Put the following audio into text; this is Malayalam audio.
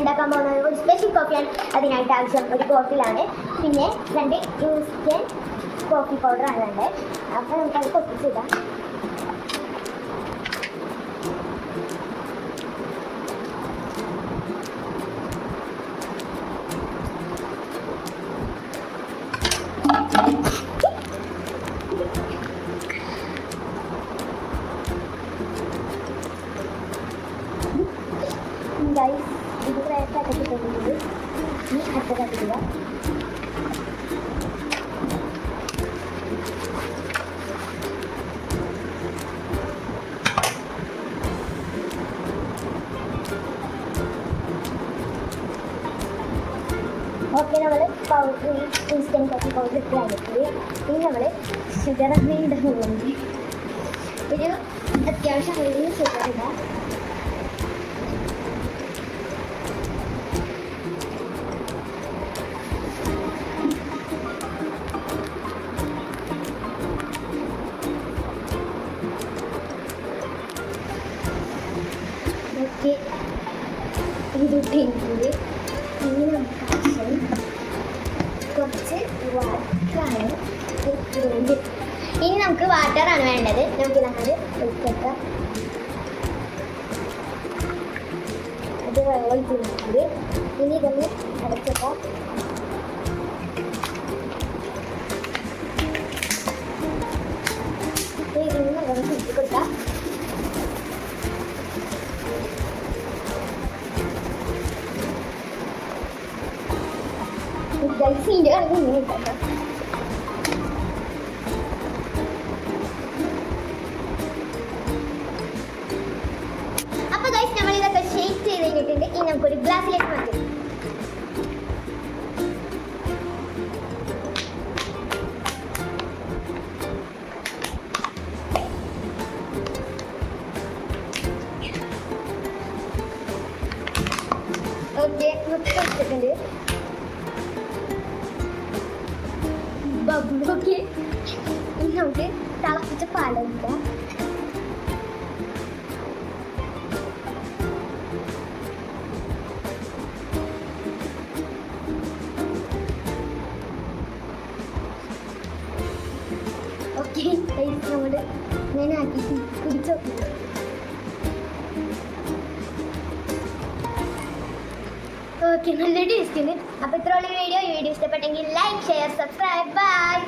ഉണ്ടാക്കാൻ പോകുന്നത് ഒരു സ്പെഷ്യൽ കോഫിയാണ്. അതിനായിട്ട് ആവശ്യം ഒരു ബോട്ടിലാണ്, പിന്നെ 2 ഇൻസ്റ്റൻറ്റ് കോഫി പൗഡറാണ് വേണ്ടത്. അപ്പോൾ നമുക്കത് പൊട്ടിച്ചിടാം. ഗൈസ്, ഇത് പ്രയത്നമാക്കി തരുന്നത് ഈ അറ്റത്തിടുക. ഓക്കെ, നമ്മൾ പൗഡർ ഇൻസ്റ്റൻറ്റ് കോഫി പൗഡർ ഇട്ട് കഴിഞ്ഞിട്ട് ഇനി നമ്മൾ ഷുഗർ ഇടാൻ പോകുന്നത്. ഒരു അത്യാവശ്യം വലിയ ഷുഗർ ഇടാം. ഇതിട്ടെങ്കിൽ ഇനി നമുക്ക് ആവശ്യം കുറച്ച് വാട്ടറാണ്. ഇനി നമുക്ക് വാട്ടറാണ് വേണ്ടത്. നമുക്ക് ഇതങ്ങോട്ട് ഒഴിച്ചേക്കാം. അത് വെള്ളം ഒഴിച്ചിട്ടുണ്ട്. ഇനി ഇതൊന്ന് അടച്ചേക്കാം. ഇതിന് നല്ലോണം ചുറ്റി കൊടുക്കാം. ഗൈസിൻ്റെ കണക്ക് ഇങ്ങനെ ഇട്ടേക്കാം. അപ്പോൾ ഗൈസ്, നമ്മൾ ഇതൊക്കെ ഷേക്ക് ചെയ്ത് കഴിഞ്ഞിട്ടുണ്ട്. ഇനി നമുക്കൊരു ഗ്ലാസ്സിലേക്ക് മാറ്റാം. ഓക്കെ, മുട്ട വെച്ചിട്ടുണ്ട്. ബബിളൊക്കെ ഇനി നമുക്ക് തിളപ്പിച്ച പാലൊഴിക്കാം. ഓക്കെ, നമ്മൾ ഇങ്ങനെ ആക്കി കുടിച്ചോ. ഓക്കെ, നല്ല ടേസ്റ്റ് ഉണ്ട്. അപ്പോൾ ഇത്രയുള്ള വീഡിയോ ഇഷ്ടപ്പെട്ടെങ്കിൽ ലൈക്ക്, ഷെയർ, സബ്സ്ക്രൈബ്. ബൈ.